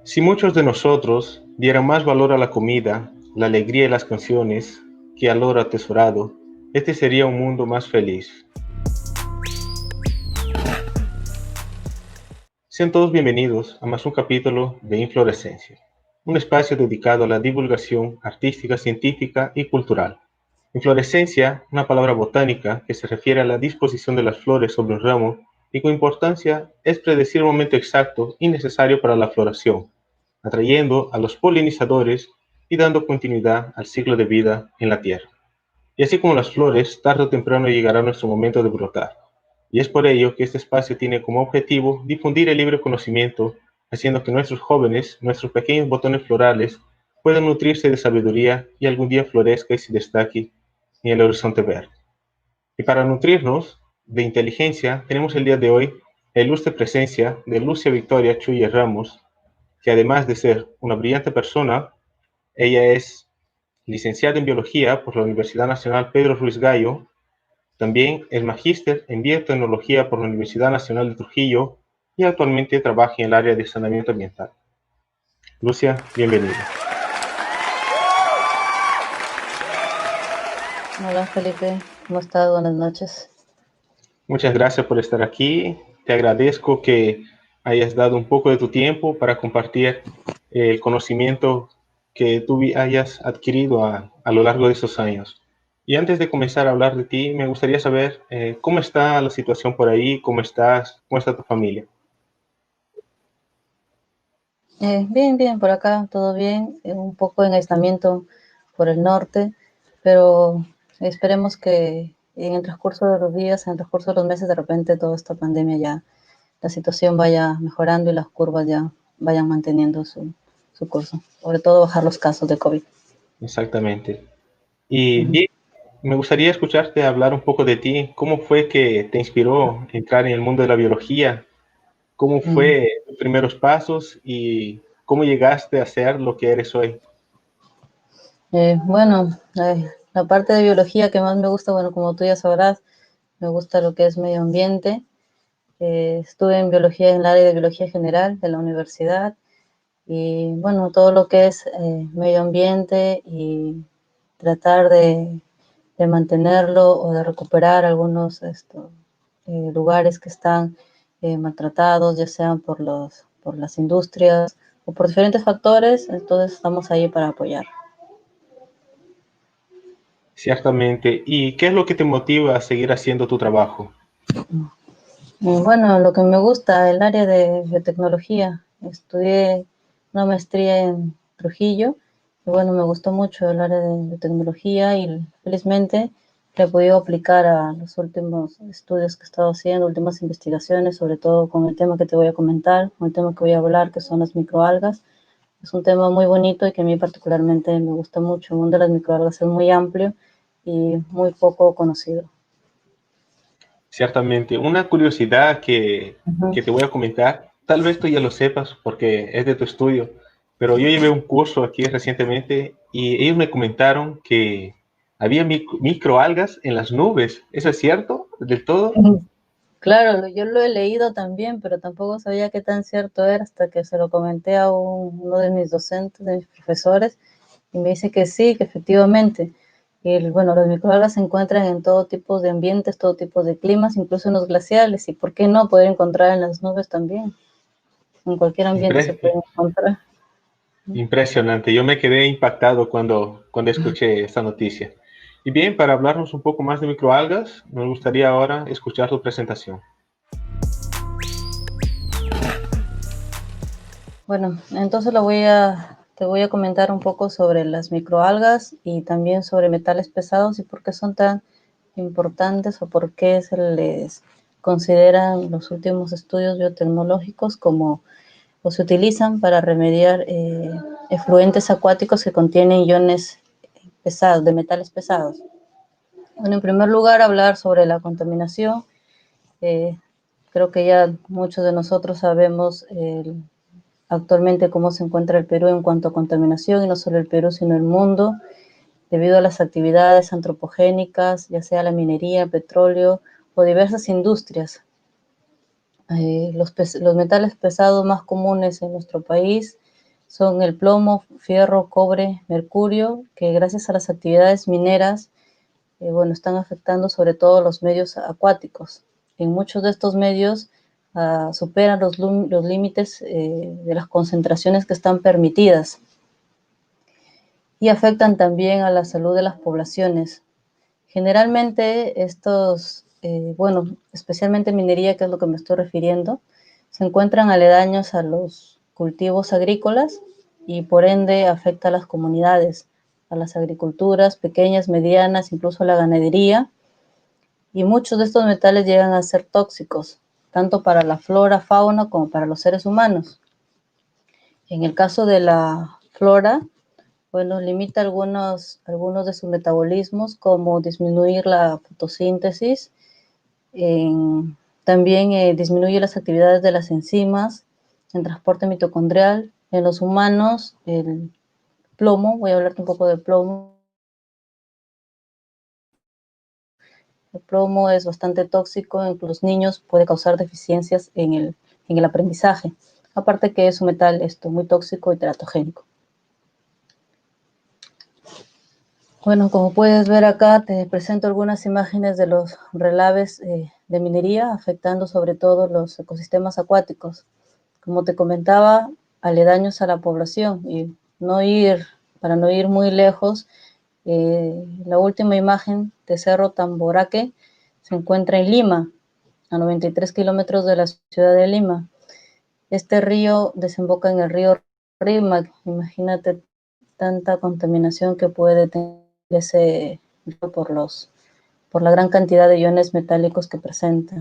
Si muchos de nosotros dieran más valor a la comida, la alegría y las canciones que al oro atesorado, este sería un mundo más feliz. Sean todos bienvenidos a más un capítulo de Inflorescencia, un espacio dedicado a la divulgación artística, científica y cultural. Inflorescencia, una palabra botánica que se refiere a la disposición de las flores sobre un ramo y cuya importancia es predecir el momento exacto y necesario para la floración, atrayendo a los polinizadores y dando continuidad al ciclo de vida en la tierra. Y así como las flores, tarde o temprano llegará nuestro momento de brotar. Y es por ello que este espacio tiene como objetivo difundir el libre conocimiento, haciendo que nuestros jóvenes, nuestros pequeños botones florales, puedan nutrirse de sabiduría y algún día florezca y se destaque en el horizonte verde. Y para nutrirnos de inteligencia, tenemos el día de hoy la ilustre presencia de Lucia Victoria Chuye Ramos, que además de ser una brillante persona, ella es licenciada en Biología por la Universidad Nacional Pedro Ruiz Gallo, también es magíster en Biotecnología por la Universidad Nacional de Trujillo y actualmente trabaja en el área de saneamiento ambiental. Lucia, bienvenida. Hola Felipe, ¿cómo estás? Buenas noches. Muchas gracias por estar aquí. Te agradezco que hayas dado un poco de tu tiempo para compartir el conocimiento que tú hayas adquirido a lo largo de estos años. Y antes de comenzar a hablar de ti, me gustaría saber cómo está la situación por ahí, cómo estás, cómo está tu familia. Bien, por acá, todo bien, un poco en aislamiento por el norte, pero esperemos que en el transcurso de los días, en el transcurso de los meses, de repente toda esta pandemia ya, la situación vaya mejorando y las curvas ya vayan manteniendo su curso, sobre todo bajar los casos de COVID. Exactamente. Y Ujú. bien, me gustaría escucharte hablar un poco de ti. ¿Cómo fue que te inspiró entrar en el mundo de la biología? ¿Cómo Mm. fue tus primeros pasos y cómo llegaste a ser lo que eres hoy? Bueno, la parte de biología que más me gusta, bueno, como tú ya sabrás, me gusta lo que es medio ambiente. Estuve en biología, en el área de biología general de la universidad y bueno, todo lo que es medio ambiente y tratar de mantenerlo o de recuperar algunos lugares que están maltratados, ya sean por las industrias o por diferentes factores, entonces estamos ahí para apoyar. Ciertamente. ¿Y qué es lo que te motiva a seguir haciendo tu trabajo? Bueno, lo que me gusta, el área de biotecnología. Estudié una maestría en Trujillo y bueno, me gustó mucho el área de biotecnología y felizmente le he podido aplicar a los últimos estudios que he estado haciendo, últimas investigaciones, sobre todo con el tema que te voy a comentar, con el tema que voy a hablar, que son las microalgas. Es un tema muy bonito y que a mí particularmente me gusta mucho. El mundo de las microalgas es muy amplio y muy poco conocido. Ciertamente. Una curiosidad Uh-huh. que te voy a comentar, tal vez tú ya lo sepas porque es de tu estudio, pero yo llevé un curso aquí recientemente y ellos me comentaron que había microalgas en las nubes. ¿Eso es cierto? ¿Del todo? Claro, yo lo he leído también, pero tampoco sabía qué tan cierto era hasta que se lo comenté a uno de mis docentes, de mis profesores, y me dice que sí, que efectivamente. Y bueno, las microalgas se encuentran en todo tipo de ambientes, todo tipo de climas, incluso en los glaciales, y por qué no poder encontrar en las nubes también. En cualquier ambiente se Impre- pueden encontrar. Impresionante. Yo me quedé impactado cuando escuché esta noticia. Y bien, para hablarnos un poco más de microalgas, me gustaría ahora escuchar tu presentación. Bueno, entonces te voy a comentar un poco sobre las microalgas y también sobre metales pesados y por qué son tan importantes o por qué se les consideran los últimos estudios biotecnológicos como o se utilizan para remediar efluentes acuáticos que contienen iones pesados, de metales pesados. Bueno, en primer lugar, hablar sobre la contaminación. Eh, Creo que ya muchos de nosotros sabemos actualmente cómo se encuentra el Perú en cuanto a contaminación, y no solo el Perú, sino el mundo, debido a las actividades antropogénicas, ya sea la minería, petróleo o diversas industrias. Los metales pesados más comunes en nuestro país son el plomo, fierro, cobre, mercurio, que gracias a las actividades mineras, están afectando sobre todo los medios acuáticos. En muchos de estos medios superan los límites de las concentraciones que están permitidas y afectan también a la salud de las poblaciones. Generalmente estos, especialmente minería, que es lo que me estoy refiriendo, se encuentran aledaños a los cultivos agrícolas y por ende afecta a las comunidades, a las agriculturas pequeñas, medianas, incluso a la ganadería, y muchos de estos metales llegan a ser tóxicos, tanto para la flora, fauna, como para los seres humanos. En el caso de la flora, limita algunos de sus metabolismos, como disminuir la fotosíntesis, también disminuye las actividades de las enzimas, en transporte mitocondrial. En los humanos, el plomo, voy a hablarte un poco del plomo. El plomo es bastante tóxico, en los niños puede causar deficiencias en el aprendizaje, aparte que es un metal muy tóxico y teratogénico. Bueno, como puedes ver acá, te presento algunas imágenes de los relaves de minería afectando sobre todo los ecosistemas acuáticos. Como te comentaba, aledaños a la población y para no ir muy lejos, la última imagen de Cerro Tamboraque se encuentra en Lima, a 93 kilómetros de la ciudad de Lima. Este río desemboca en el río Rímac. Imagínate tanta contaminación que puede tener ese río por la gran cantidad de iones metálicos que presenta.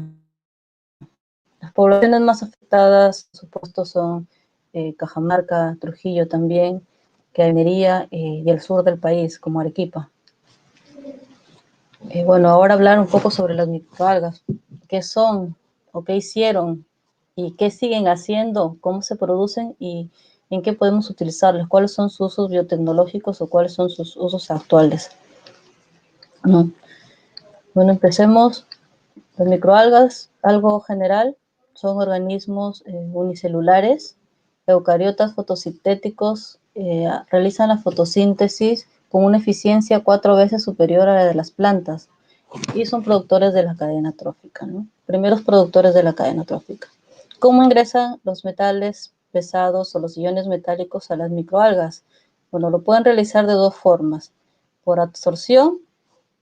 Las poblaciones más afectadas, por supuesto, son Cajamarca, Trujillo también, Minería y el sur del país, como Arequipa. Ahora hablar un poco sobre las microalgas. ¿Qué son o qué hicieron y qué siguen haciendo? ¿Cómo se producen y en qué podemos utilizarlas? ¿Cuáles son sus usos biotecnológicos o cuáles son sus usos actuales? ¿No? Bueno, empecemos. Las microalgas, algo general, son organismos unicelulares, eucariotas fotosintéticos, realizan la fotosíntesis con una eficiencia 4 veces superior a la de las plantas y son productores de la cadena trófica, ¿no? Primeros productores de la cadena trófica. ¿Cómo ingresan los metales pesados o los iones metálicos a las microalgas? Bueno, lo pueden realizar de dos formas: por absorción,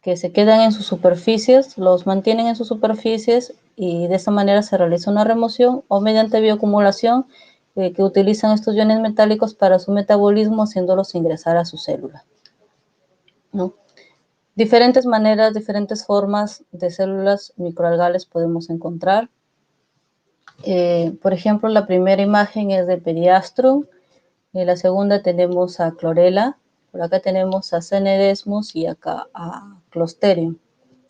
que se quedan en sus superficies, los mantienen en sus superficies y de esa manera se realiza una remoción, o mediante bioacumulación, que utilizan estos iones metálicos para su metabolismo, haciéndolos ingresar a su célula, ¿no? Diferentes maneras, diferentes formas de células microalgales podemos encontrar. Por ejemplo, la primera imagen es de Periastrum, en la segunda tenemos a Chlorella, por acá tenemos a Cenedesmus y acá a Clostridium.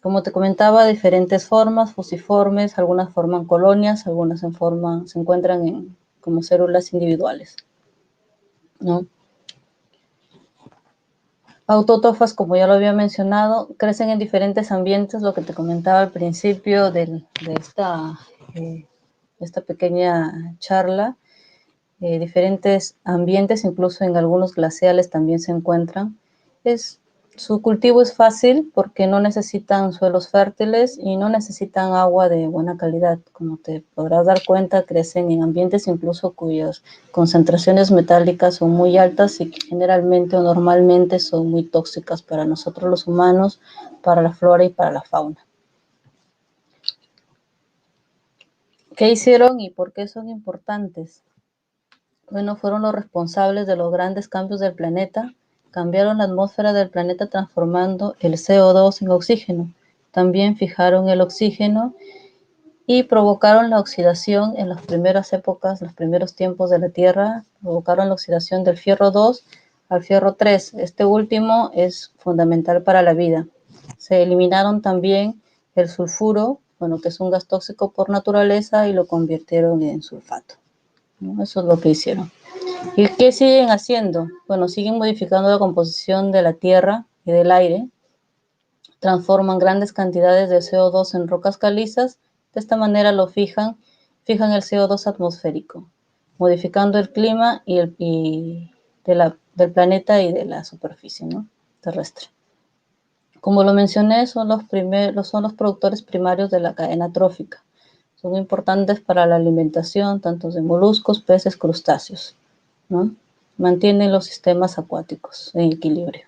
Como te comentaba, diferentes formas, fusiformes, algunas forman colonias, algunas se encuentran como células individuales, ¿no? Autótrofas, como ya lo había mencionado, crecen en diferentes ambientes, lo que te comentaba al principio de esta pequeña charla. Diferentes ambientes, incluso en algunos glaciales también se encuentran. Su cultivo es fácil porque no necesitan suelos fértiles y no necesitan agua de buena calidad. Como te podrás dar cuenta, crecen en ambientes incluso cuyas concentraciones metálicas son muy altas y que generalmente o normalmente son muy tóxicas para nosotros los humanos, para la flora y para la fauna. ¿Qué hicieron y por qué son importantes? Bueno, fueron los responsables de los grandes cambios del planeta. Cambiaron la atmósfera del planeta transformando el CO2 en oxígeno. También fijaron el oxígeno y provocaron la oxidación en las primeras épocas, los primeros tiempos de la Tierra. Provocaron la oxidación del fierro 2 al fierro 3. Este último es fundamental para la vida. Se eliminaron también el sulfuro, que es un gas tóxico por naturaleza, y lo convirtieron en sulfato, ¿no? Eso es lo que hicieron. ¿Y qué siguen haciendo? Bueno, siguen modificando la composición de la tierra y del aire, transforman grandes cantidades de CO2 en rocas calizas, de esta manera fijan el CO2 atmosférico. modificando el clima del planeta y de la superficie, ¿no?, terrestre. Como lo mencioné, son los productores primarios de la cadena trófica. Son importantes para la alimentación tanto de moluscos, peces, crustáceos, ¿no? Mantienen los sistemas acuáticos en equilibrio.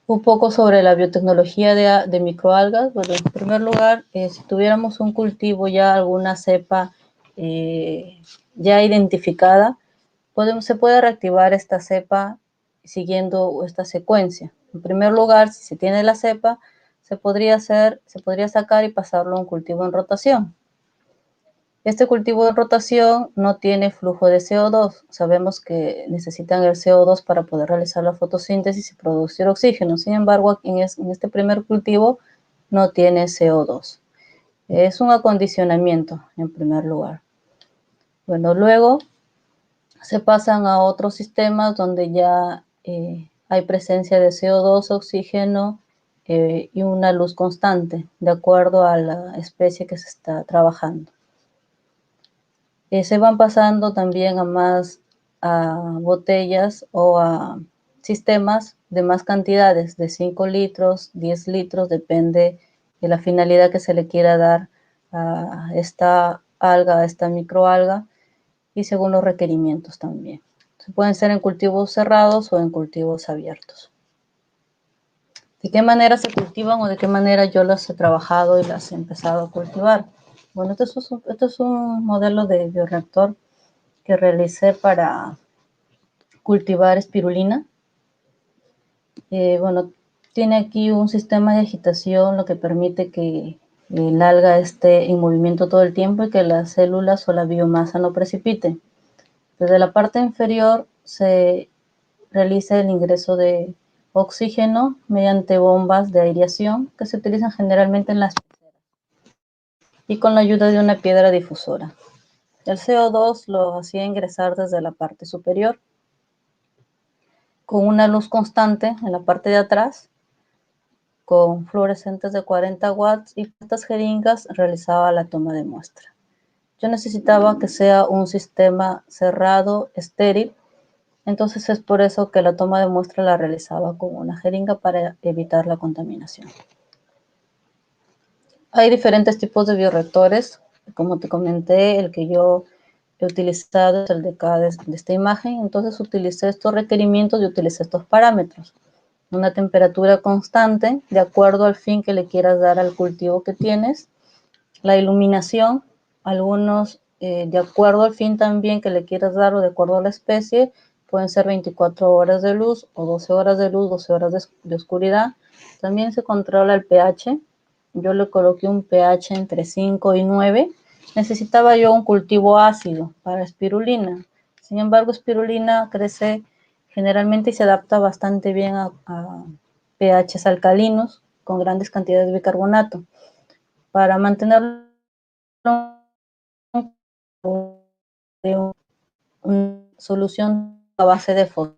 Un poco sobre la biotecnología de microalgas. Bueno, en primer lugar, si tuviéramos un cultivo ya, alguna cepa ya identificada, se puede reactivar esta cepa siguiendo esta secuencia. En primer lugar, si se tiene la cepa, se podría sacar y pasarlo a un cultivo en rotación. Este cultivo de rotación no tiene flujo de CO2. Sabemos que necesitan el CO2 para poder realizar la fotosíntesis y producir oxígeno. Sin embargo, en este primer cultivo no tiene CO2. Es un acondicionamiento, en primer lugar. Bueno, luego se pasan a otros sistemas donde ya hay presencia de CO2, oxígeno y una luz constante, de acuerdo a la especie que se está trabajando. Se van pasando también a botellas o a sistemas de más cantidades, de 5 litros, 10 litros, depende de la finalidad que se le quiera dar a esta alga, a esta microalga, y según los requerimientos también. Pueden ser en cultivos cerrados o en cultivos abiertos. ¿De qué manera se cultivan o de qué manera yo las he trabajado y las he empezado a cultivar? Bueno, esto es un modelo de bioreactor que realicé para cultivar espirulina. Bueno, tiene aquí un sistema de agitación, lo que permite que el alga esté en movimiento todo el tiempo y que las células o la biomasa no precipiten. Desde la parte inferior se realiza el ingreso de oxígeno mediante bombas de aireación que se utilizan generalmente en las peceras y con la ayuda de una piedra difusora. El CO2 lo hacía ingresar desde la parte superior con una luz constante en la parte de atrás, con fluorescentes de 40 watts, y estas jeringas realizaba la toma de muestra. Yo necesitaba que sea un sistema cerrado, estéril, entonces es por eso que la toma de muestra la realizaba con una jeringa para evitar la contaminación. Hay diferentes tipos de bioreactores. Como te comenté, el que yo he utilizado es el de acá de esta imagen. Entonces utilicé estos requerimientos y utilicé estos parámetros. Una temperatura constante de acuerdo al fin que le quieras dar al cultivo que tienes. La iluminación, algunos de acuerdo al fin también que le quieras dar o de acuerdo a la especie, pueden ser 24 horas de luz o 12 horas de luz, 12 horas de oscuridad. También se controla el pH. Yo le coloqué un pH entre 5 y 9. Necesitaba yo un cultivo ácido para espirulina. Sin embargo, espirulina crece generalmente y se adapta bastante bien a pHs alcalinos con grandes cantidades de bicarbonato. Para mantenerlo en una solución a base de fósforo.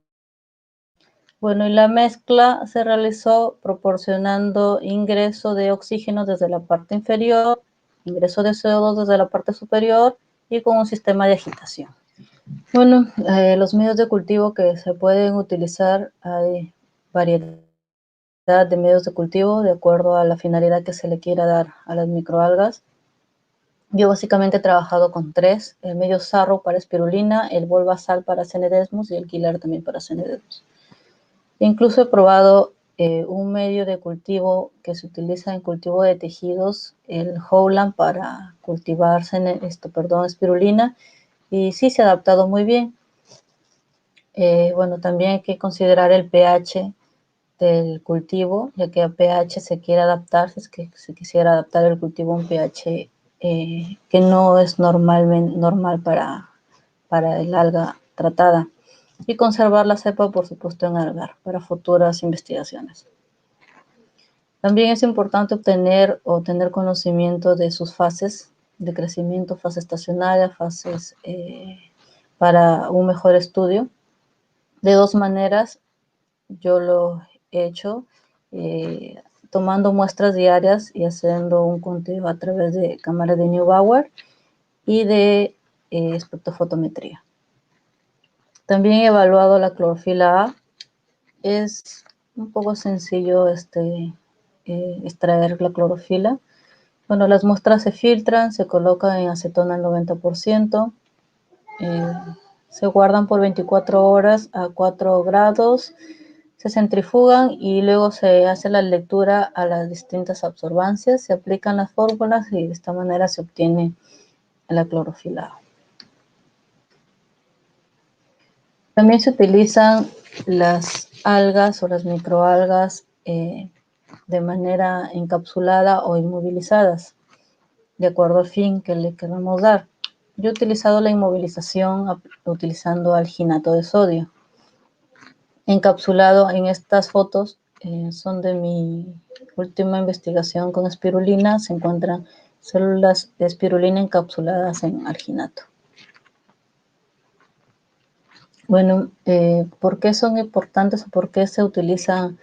Bueno, y la mezcla se realizó proporcionando ingreso de oxígeno desde la parte inferior, ingreso de CO2 desde la parte superior y con un sistema de agitación. Bueno, los medios de cultivo que se pueden utilizar, hay variedad de medios de cultivo de acuerdo a la finalidad que se le quiera dar a las microalgas. Yo básicamente he trabajado con 3, el medio sarro para espirulina, el volvasal para Cenedesmus y el quilar también para Cenedesmus. Incluso he probado un medio de cultivo que se utiliza en cultivo de tejidos, el Howland, para cultivar espirulina, y sí se ha adaptado muy bien. Bueno, también hay que considerar el pH del cultivo, ya que a pH se quiere adaptar, si es que se quisiera adaptar el cultivo a un pH que no es normal para el alga tratada, y conservar la cepa, por supuesto, en algar para futuras investigaciones. También es importante tener conocimiento de sus fases de crecimiento, fase estacionaria, fases para un mejor estudio. De 2 maneras yo lo he hecho, tomando muestras diarias y haciendo un conteo a través de cámaras de Neubauer, y de espectrofotometría. También he evaluado la clorofila A. Es un poco sencillo extraer la clorofila. Bueno, las muestras se filtran, se colocan en acetona al 90%, se guardan por 24 horas a 4 grados, se centrifugan y luego se hace la lectura a las distintas absorbancias, se aplican las fórmulas y de esta manera se obtiene la clorofila A. También se utilizan las algas o las microalgas de manera encapsulada o inmovilizadas, de acuerdo al fin que le queramos dar. Yo he utilizado la inmovilización utilizando alginato de sodio. Encapsulado en estas fotos son de mi última investigación con espirulina. Se encuentran células de espirulina encapsuladas en alginato. Bueno, ¿por qué son importantes o por qué se utilizan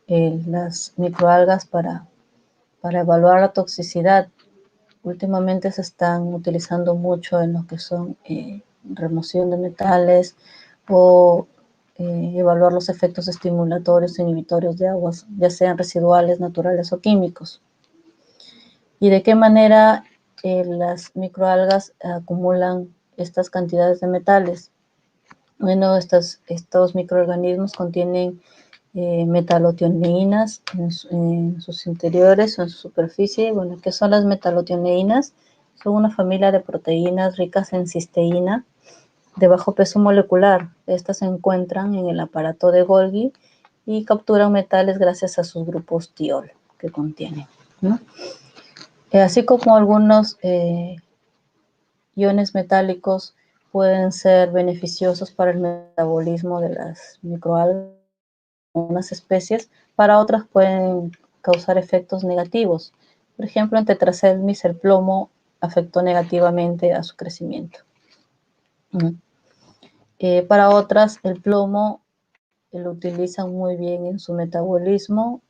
las microalgas para evaluar la toxicidad? Últimamente se están utilizando mucho en lo que son remoción de metales o evaluar los efectos estimulatorios e inhibitorios de aguas, ya sean residuales, naturales o químicos. ¿Y de qué manera las microalgas acumulan estas cantidades de metales? Bueno, estos microorganismos contienen metalotioneínas en sus interiores o en su superficie. Bueno, ¿qué son las metalotioneínas? Son una familia de proteínas ricas en cisteína de bajo peso molecular. Estas se encuentran en el aparato de Golgi y capturan metales gracias a sus grupos tiol que contienen, ¿no? Así como algunos iones metálicos pueden ser beneficiosos para el metabolismo de las microalgas, unas especies, para otras pueden causar efectos negativos. Por ejemplo, en Tetraselmis el plomo afectó negativamente a su crecimiento. Para otras, el plomo lo utilizan muy bien en su metabolismo.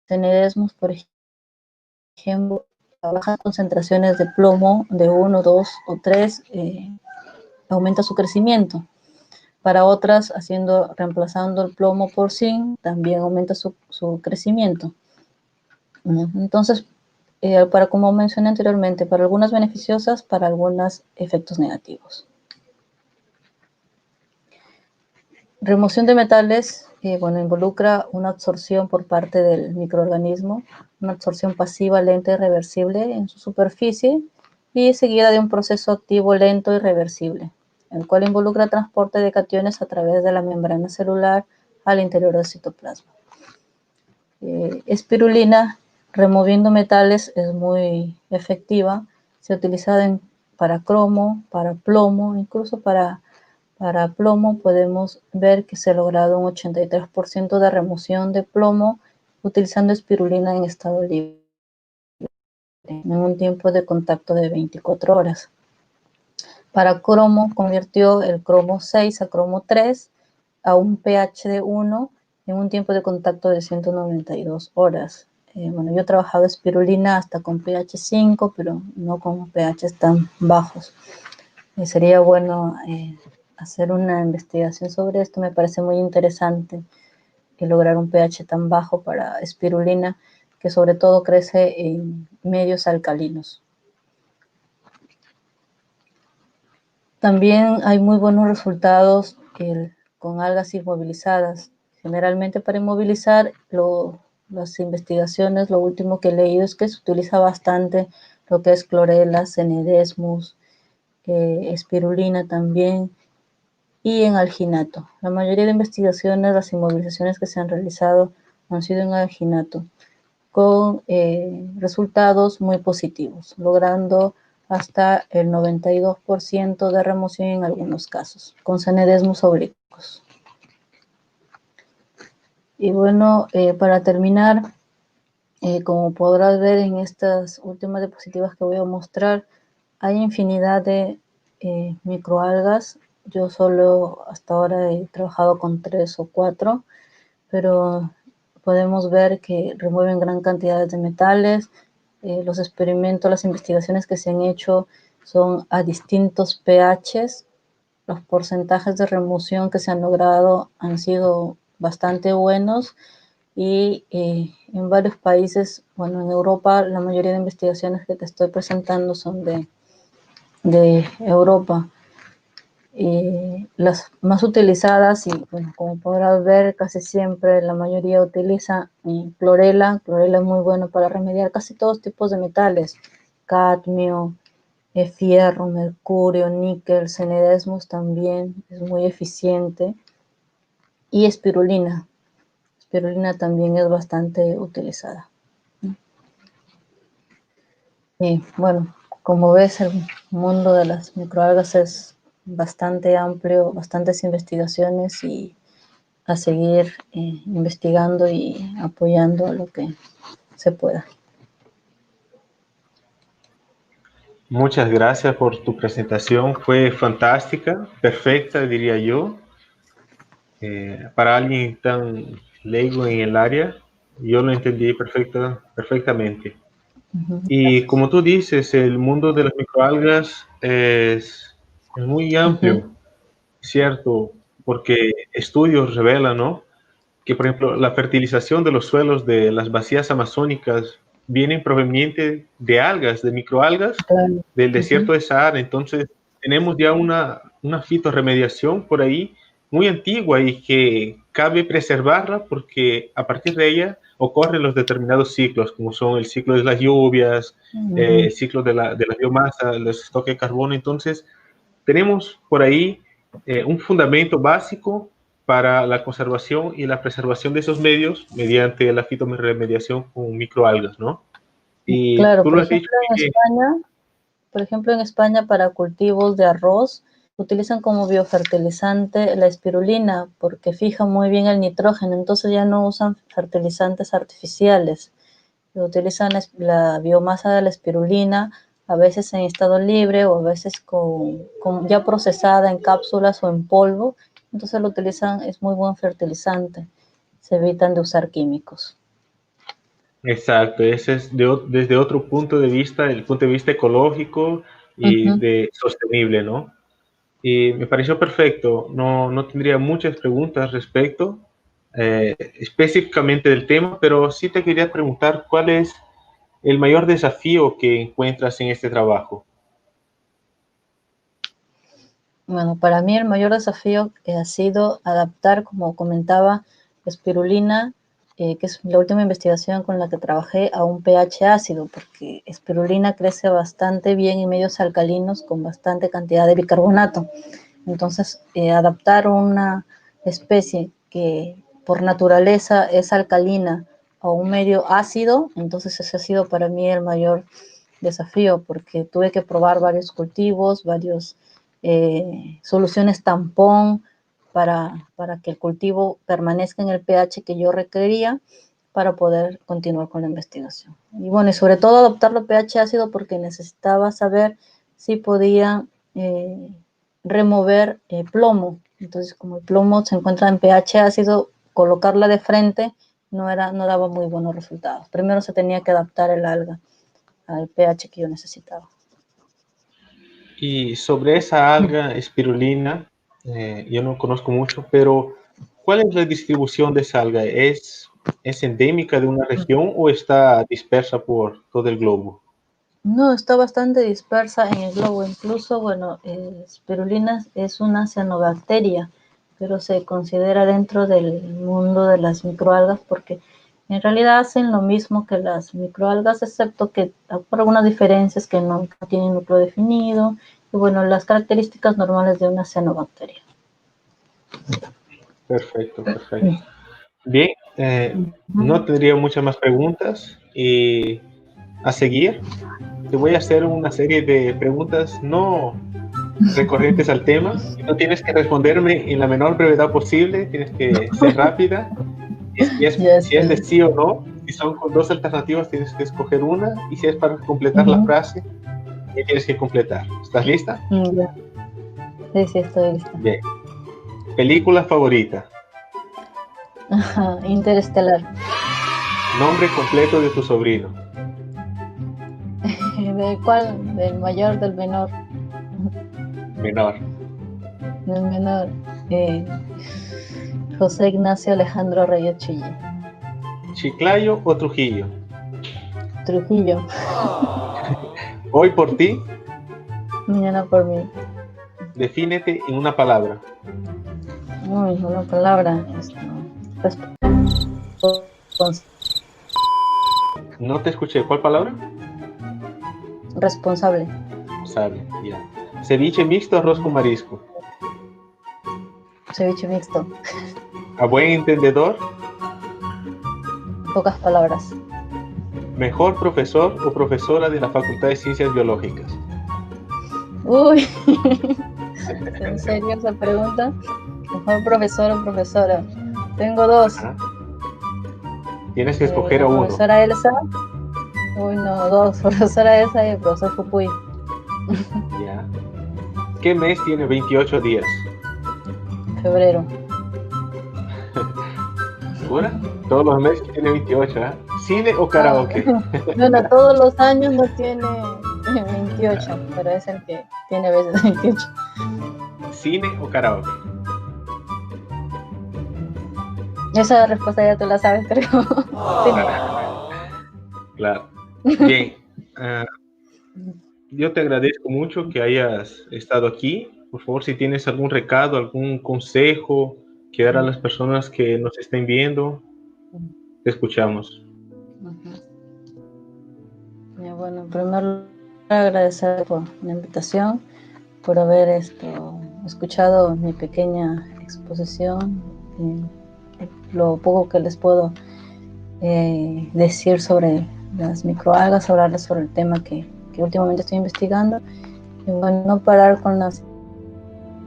Cenedesmus, por ejemplo, a bajas concentraciones de plomo de 1, 2 o 3 aumenta su crecimiento. Para otras, reemplazando el plomo por zinc, también aumenta su crecimiento. Entonces, como mencioné anteriormente, para algunas beneficiosas, para algunas efectos negativos. Remoción de metales, involucra una absorción por parte del microorganismo, una absorción pasiva, lenta y reversible en su superficie y seguida de un proceso activo lento y reversible, el cual involucra transporte de cationes a través de la membrana celular al interior del citoplasma. Espirulina, removiendo metales, es muy efectiva. Se utiliza para cromo, para plomo, incluso para plomo podemos ver que se ha logrado un 83% de remoción de plomo utilizando espirulina en estado libre en un tiempo de contacto de 24 horas. Para cromo, convirtió el cromo 6 a cromo 3 a un pH de 1 en un tiempo de contacto de 192 horas. Yo he trabajado espirulina hasta con pH 5, pero no con pH tan bajos. Sería bueno hacer una investigación sobre esto. Me parece muy interesante lograr un pH tan bajo para espirulina, que sobre todo crece en medios alcalinos. También hay muy buenos resultados con algas inmovilizadas. Generalmente para inmovilizar las investigaciones, lo último que he leído es que se utiliza bastante lo que es clorela, cenedesmus, espirulina también, y en alginato. La mayoría de investigaciones, las inmovilizaciones que se han realizado han sido en alginato, con resultados muy positivos, logrando hasta el 92% de remoción en algunos casos, con cenedesmus oblicuos. Y bueno, para terminar, como podrás ver en estas últimas diapositivas que voy a mostrar, hay infinidad de microalgas. Yo solo hasta ahora he trabajado con 3 o 4, pero podemos ver que remueven gran cantidad de metales. Los experimentos, las investigaciones que se han hecho son a distintos pHs. Los porcentajes de remoción que se han logrado han sido bastante buenos y en varios países, bueno, en Europa, la mayoría de investigaciones que te estoy presentando son de Europa. Las más utilizadas, y bueno, como podrás ver, casi siempre la mayoría utiliza clorela. Clorela es muy bueno para remediar casi todos tipos de metales, cadmio, fierro, mercurio, níquel, selenidesmos también es muy eficiente. Y espirulina. Espirulina también es bastante utilizada. Y bueno, como ves, el mundo de las microalgas es bastante amplio, bastantes investigaciones y a seguir investigando y apoyando lo que se pueda. Muchas gracias por tu presentación, fue fantástica, perfecta, diría yo. Para alguien tan leigo en el área, yo lo entendí perfectamente. Y como tú dices, el mundo de las microalgas es muy amplio, ¿cierto? Porque estudios revelan, ¿no?, que, por ejemplo, la fertilización de los suelos de las vacías amazónicas viene proveniente de algas, de microalgas Claro. del desierto de Sahara. Entonces, tenemos ya una fitorremediación por ahí muy antigua y que cabe preservarla porque a partir de ella ocurren los determinados ciclos, como son el ciclo de las lluvias, el ciclo de la biomasa, los estoques de carbono. Entonces, tenemos por ahí un fundamento básico para la conservación y la preservación de esos medios mediante la fitoremediación con microalgas, ¿no? Y Claro, tú lo has dicho bien. por ejemplo, en España para cultivos de arroz utilizan como biofertilizante la espirulina porque fija muy bien el nitrógeno, entonces ya no usan fertilizantes artificiales. Utilizan la biomasa de la espirulina, a veces en estado libre o a veces con ya procesada en cápsulas o en polvo, entonces lo utilizan, es muy buen fertilizante, se evitan de usar químicos. Exacto, ese es desde otro punto de vista, el punto de vista ecológico y de sostenible, ¿no? Y me pareció perfecto, no tendría muchas preguntas al respecto, específicamente del tema, pero sí te quería preguntar cuál es el mayor desafío que encuentras en este trabajo. Bueno, para mí el mayor desafío ha sido adaptar, como comentaba, espirulina, que es la última investigación con la que trabajé, a un pH ácido, porque espirulina crece bastante bien en medios alcalinos con bastante cantidad de bicarbonato. Entonces, adaptar una especie que por naturaleza es alcalina a un medio ácido, entonces ese ha sido para mí el mayor desafío, porque tuve que probar varios cultivos, varios soluciones tampón para que el cultivo permanezca en el pH que yo requería para poder continuar con la investigación. Y bueno, y sobre todo adoptarlo pH ácido porque necesitaba saber si podía remover plomo. Entonces, como el plomo se encuentra en pH ácido, colocarla de frente no daba muy buenos resultados. Primero se tenía que adaptar el alga al pH que yo necesitaba. Y sobre esa alga espirulina, yo no conozco mucho, pero ¿cuál es la distribución de esa alga? ¿Es endémica de una región o está dispersa por todo el globo? No, está bastante dispersa en el globo. Incluso, bueno, spirulina es una cianobacteria, pero se considera dentro del mundo de las microalgas porque en realidad hacen lo mismo que las microalgas, excepto que por algunas diferencias que no tienen núcleo definido y bueno, las características normales de una cianobacteria. Perfecto, perfecto. Bien, no tendría muchas más preguntas y a seguir te voy a hacer una serie de preguntas no recurrentes al tema. No tienes que responderme en la menor brevedad posible, tienes que ser rápida. Y Ya si es de estoy. sí o no, si son con dos alternativas, tienes que escoger una. Y si es para completar la frase, tienes que completar. ¿Estás lista? Ya. Sí, sí, estoy lista. Bien. Película favorita. Ajá, Interestelar. Nombre completo de tu sobrino. ¿De cuál? ¿Del mayor, del menor? Menor. Del menor. José Ignacio Alejandro Reyes Chille. ¿Chiclayo o Trujillo? Trujillo. Hoy por ti, Mañana por mí. defínete en una palabra. Uy, una palabra. No te escuché. ¿Cuál palabra? Responsable. Sabe, ya. Ceviche mixto, arroz con marisco. Ceviche mixto. A buen entendedor, Pocas palabras. mejor profesor o profesora de la Facultad de Ciencias Biológicas. Uy, ¿en serio esa pregunta? Mejor profesor o profesora. Tengo dos. Ajá. Tienes que escoger La a uno. profesora Elsa. Uy, no, dos. Profesora Elsa y el profesor Jupuy. Ya. ¿Qué mes tiene 28 días? Febrero. ¿Segura? Todos los meses tiene 28, ¿eh? ¿Cine o karaoke? Bueno, todos los años no tiene 28, pero es el que tiene a veces 28. ¿Cine o karaoke? Esa respuesta ya tú la sabes, creo. Sí. Claro. Bien. Yo te agradezco mucho que hayas estado aquí. Por favor, si tienes algún recado, algún consejo que dar a las personas que nos estén viendo, te escuchamos. Bueno, en primer lugar, agradecer por la invitación, por haber escuchado mi pequeña exposición, lo poco que les puedo decir sobre las microalgas, hablarles sobre el tema que últimamente estoy investigando, y bueno, no parar con las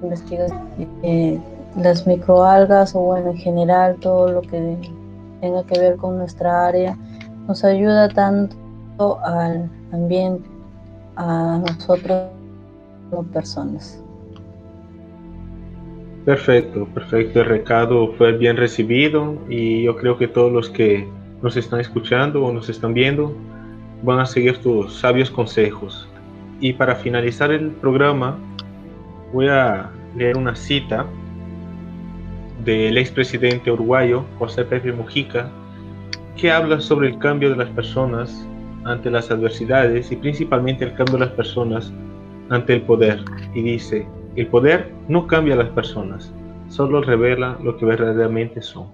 investigaciones. Las microalgas, o bueno, en general todo lo que tenga que ver con nuestra área, nos ayuda tanto al ambiente, a nosotros como personas. Perfecto, perfecto. El recado fue bien recibido y yo creo que todos los que nos están escuchando o nos están viendo van a seguir tus sabios consejos. Y para finalizar el programa, voy a leer una cita del expresidente uruguayo José Pepe Mujica, que habla sobre el cambio de las personas ante las adversidades y principalmente el cambio de las personas ante el poder. Y dice: el poder no cambia a las personas, solo revela lo que verdaderamente son.